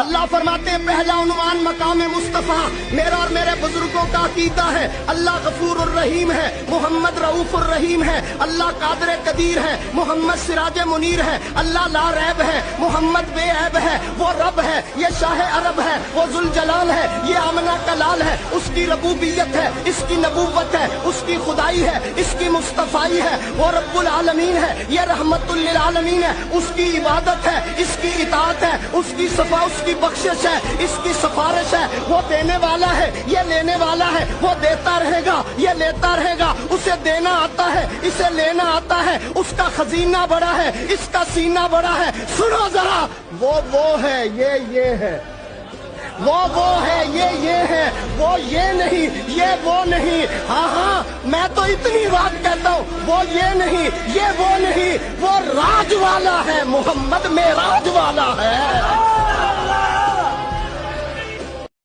اللہ فرماتے ہیں پہلا عنوان مقام مصطفیٰ میرا اور میرے بزرگوں کا عقیدہ ہے، اللہ غفور الرحیم ہے، محمد رؤوف الرحیم ہے، اللہ قادر قدیر ہے، محمد سراج منیر ہے، اللہ لا ریب ہے، محمد بے عیب ہے، وہ رب ہے، یہ شاہ عرب ہے، وہ ذوالجلال ہے، یہ آمنہ کا لال ہے، اس کی ربوبیت ہے، اس کی نبوت ہے، اس کی خدائی ہے، اس کی مصطفائی ہے، وہ رب العالمین ہے، یہ رحمت للعالمین ہے، اس کی عبادت ہے، اس کی اطاعت ہے، اس کی صفا، اس کی بخشش ہے، اس کی سفارش ہے، وہ دینے والا ہے، یہ لینے والا ہے، وہ دیتا رہے گا، یہ لیتا رہے گا، اسے دینا آتا ہے، اسے لینا آتا ہے، اس کا خزینہ بڑا ہے، اس کا سینہ بڑا ہے، سنو ذرا، وہ ہے، یہ ہے، وہ ہے، یہ ہے، وہ یہ نہیں، یہ وہ نہیں، ہاں میں تو اتنی بات کہتا ہوں، وہ یہ نہیں، یہ وہ نہیں، وہ راج والا ہے، محمد معراج والا ہے۔